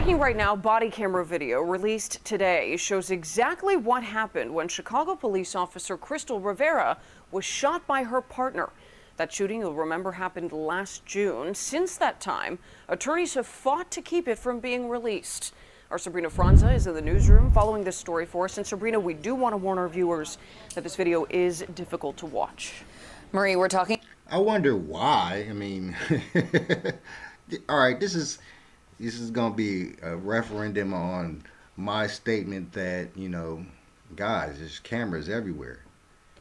Breaking right now, body camera video released today shows exactly what happened when Chicago police officer Crystal Rivera was shot by her partner. That shooting, you'll remember, happened last June. Since that time, attorneys have fought to keep it from being released. Our Sabrina Franza is in the newsroom following this story for us. And Sabrina, we do want to warn our viewers that this video is difficult to watch. Marie, we're talking. I wonder why. I mean, all right, this is going to be a referendum on my statement that, guys, there's cameras everywhere.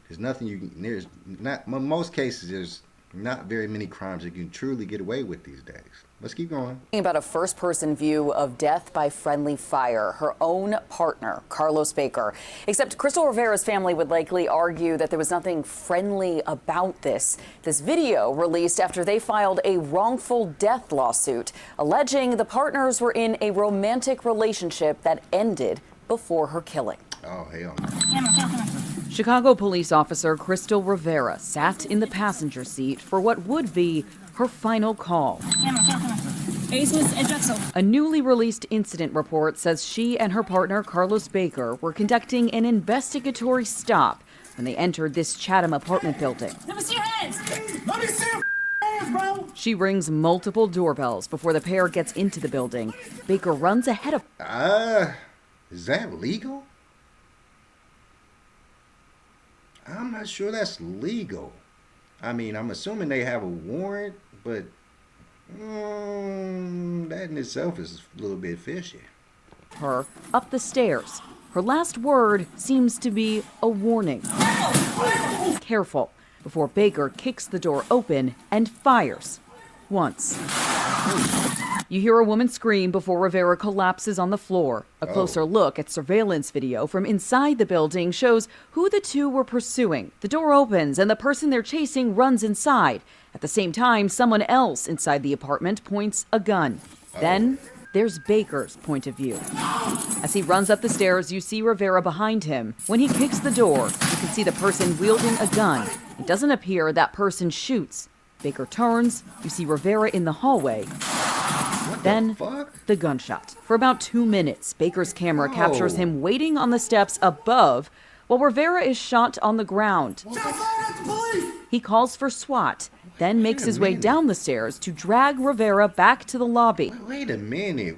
There's nothing there's not, in most cases, there's not very many crimes that you can truly get away with these days. Let's keep going. About a first-person view of death by friendly fire, her own partner, Carlos Baker. Except Crystal Rivera's family would likely argue that there was nothing friendly about this. This video released after they filed a wrongful death lawsuit, alleging the partners were in a romantic relationship that ended before her killing. Oh, hell no. Chicago police officer Crystal Rivera sat in the passenger seat for what would be her final call. A newly released incident report says she and her partner Carlos Baker were conducting an investigatory stop when they entered this Chatham apartment building. Let me see your hands! Let me see your hands, bro! She rings multiple doorbells before the pair gets into the building. Baker runs ahead of... Is that legal? I'm not sure that's legal. I mean, I'm assuming they have a warrant, but that in itself is a little bit fishy. Her up the stairs. Her last word seems to be a warning. Careful, before Baker kicks the door open and fires. Once. You hear a woman scream before Rivera collapses on the floor. A closer look at surveillance video from inside the building shows who the two were pursuing. The door opens and the person they're chasing runs inside. At the same time, someone else inside the apartment points a gun. Then there's Baker's point of view. As he runs up the stairs, you see Rivera behind him. When he kicks the door, you can see the person wielding a gun. It doesn't appear that person shoots. Baker turns, you see Rivera in the hallway. Then, the gunshot. For about 2 minutes, Baker's camera captures him waiting on the steps above while Rivera is shot on the ground. He calls for SWAT, then makes his way down the stairs to drag Rivera back to the lobby. Wait a minute.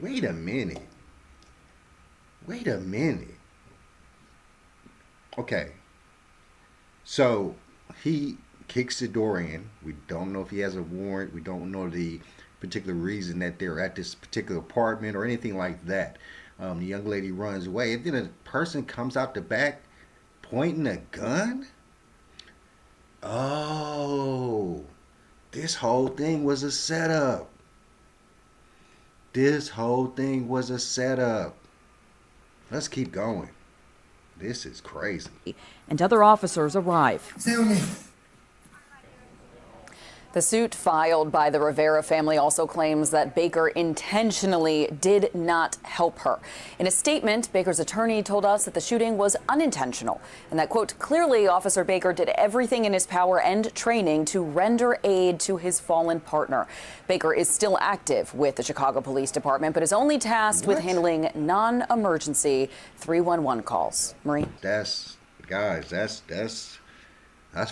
Okay. So, he kicks the door in. We don't know if he has a warrant. We don't know the particular reason that they're at this particular apartment or anything like that. The young lady runs away, and then a person comes out the back pointing a gun. Oh, this whole thing was a setup. Let's keep going. This is crazy. And other officers arrive. Stay with me. The suit filed by the Rivera family also claims that Baker intentionally did not help her. In a statement, Baker's attorney told us that the shooting was unintentional and that, quote, clearly Officer Baker did everything in his power and training to render aid to his fallen partner. Baker is still active with the Chicago Police Department, but is only tasked with handling non-emergency 311 calls. Marie? That's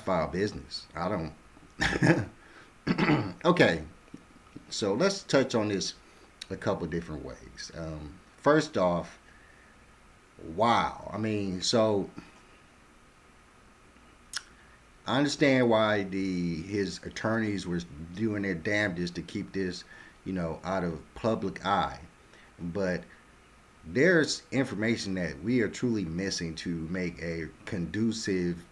foul business. I don't... Okay, so let's touch on this a couple different ways. First off, wow. I mean, so I understand why his attorneys were doing their damnedest to keep this, out of public eye. But there's information that we are truly missing to make a conducive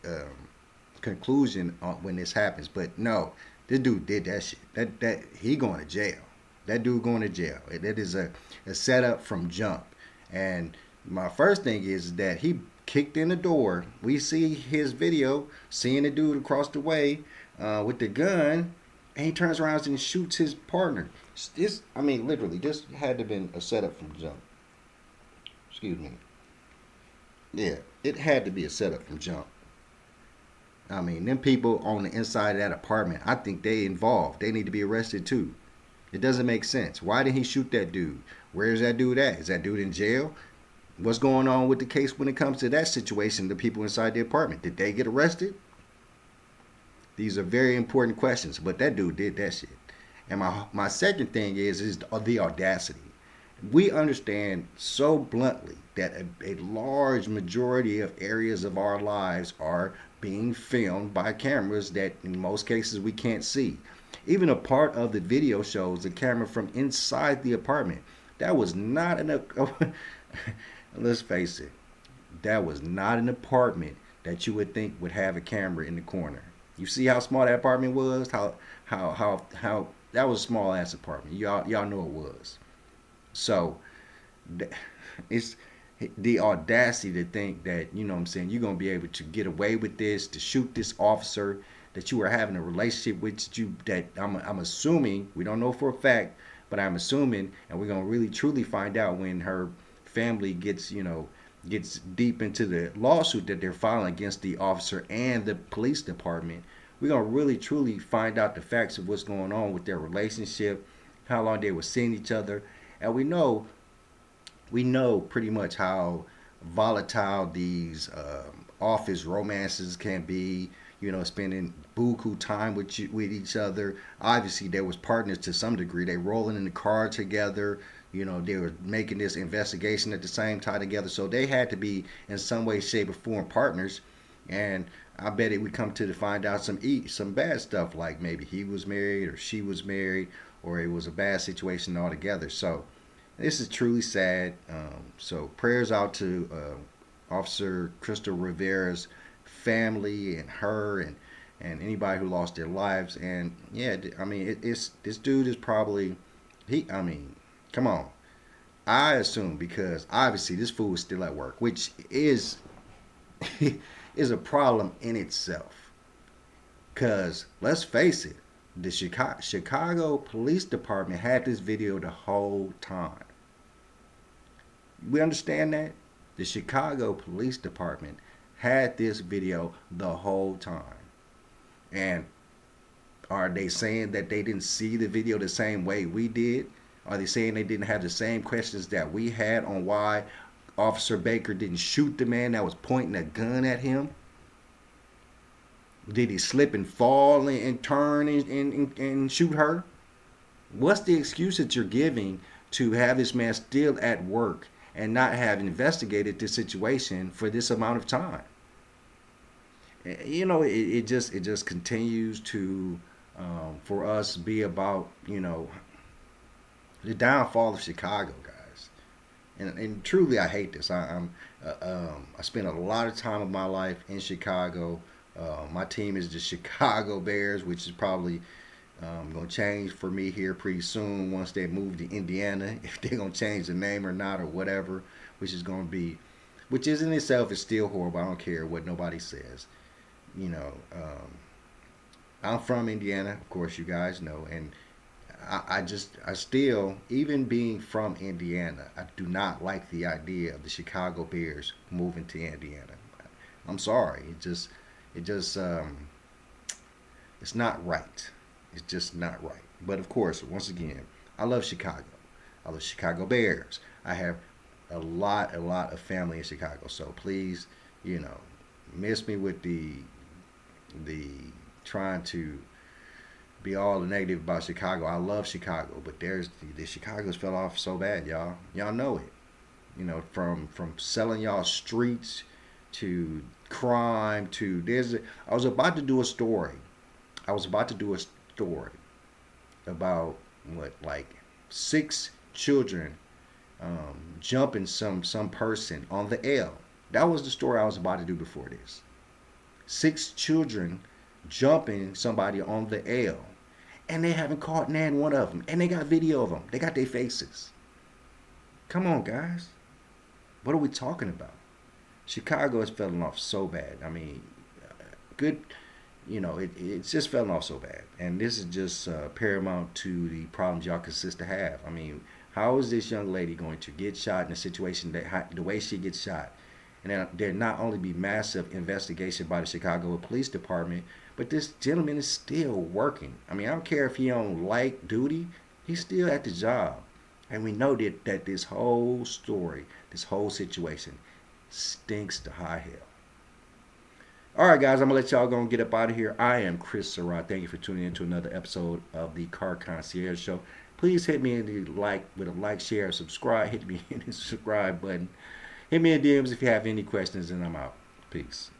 conclusion on when this happens. But no. This dude did that shit. That he going to jail. That dude going to jail. That is a setup from jump. And my first thing is that he kicked in the door. We see his video, seeing the dude across the way with the gun, and he turns around and shoots his partner. Literally, this had to have been a setup from jump. Excuse me. Yeah, it had to be a setup from jump. I mean, them people on the inside of that apartment, I think they involved. They need to be arrested too. It doesn't make sense. Why did he shoot that dude? Where's that dude at? Is that dude in jail? What's going on with the case when it comes to that situation, the people inside the apartment? Did they get arrested? These are very important questions, but that dude did that shit. And my second thing is the audacity. We understand so bluntly that a large majority of areas of our lives are being filmed by cameras that in most cases we can't see. Even a part of the video shows the camera from inside the apartment. That was not an let's face it, that was not an apartment that you would think would have a camera in the corner. You see how small that apartment was? How that was a small ass apartment. Y'all know it was. So it's the audacity to think that, you know what I'm saying, you're gonna be able to get away with this, to shoot this officer that you were having a relationship with, you that I'm assuming, we don't know for a fact, but I'm assuming, and we're gonna really truly find out when her family gets deep into the lawsuit that they're filing against the officer and the police department. We're gonna really truly find out the facts of what's going on with their relationship, how long they were seeing each other, and we know pretty much how volatile these office romances can be. You know, spending buku time with each other. Obviously, they was partners to some degree. They rolling in the car together. You know, they were making this investigation at the same time together. So they had to be in some way, shape, or form partners. And I bet it would come to find out some bad stuff, like maybe he was married or she was married, or it was a bad situation altogether. So this is truly sad. So prayers out to Officer Crystal Rivera's family and her and anybody who lost their lives. And yeah, I mean, it's this dude is probably come on. I assume, because obviously this fool is still at work, which is is a problem in itself. Because let's face it, the Chicago Police Department had this video the whole time. We understand that? The Chicago Police Department had this video the whole time. And are they saying that they didn't see the video the same way we did? Are they saying they didn't have the same questions that we had on why Officer Baker didn't shoot the man that was pointing a gun at him? Did he slip and fall and turn and shoot her? What's the excuse that you're giving to have this man still at work and not have investigated this situation for this amount of time? You know, it just continues to for us be about, you know, the downfall of Chicago, guys. And truly, I hate this. I spent a lot of time of my life in Chicago. My team is the Chicago Bears, which is probably going to change for me here pretty soon once they move to Indiana, if they're going to change the name or not or whatever, which is going to be, which is in itself is still horrible. I don't care what nobody says. You know, I'm from Indiana, of course, you guys know, and I still, even being from Indiana, I do not like the idea of the Chicago Bears moving to Indiana. I'm sorry. It's not right. It's just not right. But of course, once again, I love Chicago. I love Chicago Bears. I have a lot of family in Chicago. So please, you know, miss me with the trying to be all the negative about Chicago. I love Chicago, but there's the Chicago's fell off so bad, y'all. Y'all know it. You know, from selling y'all streets to crime to I was about to do a story. About like 6 children jumping some person on the L. That was the story I was about to do before this. 6 children jumping somebody on the L, and they haven't caught nan one of them, and they got video of them. They got their faces. Come on, guys. What are we talking about? Chicago is falling off so bad. I mean, good, you know, it's just falling off so bad. And this is just paramount to the problems y'all consist to have. I mean, how is this young lady going to get shot in a situation that the way she gets shot? And there not only be massive investigation by the Chicago Police Department, but this gentleman is still working. I mean, I don't care if he on light duty, he's still at the job. And we know that this whole story, this whole situation, stinks to high hell. All right, guys, I'm going to let y'all go and get up out of here. I am Chris Surratt. Thank you for tuning in to another episode of the Car Concierge Show. Please hit me in the like, share, subscribe. Hit me in the subscribe button. Hit me in DMs if you have any questions, and I'm out. Peace.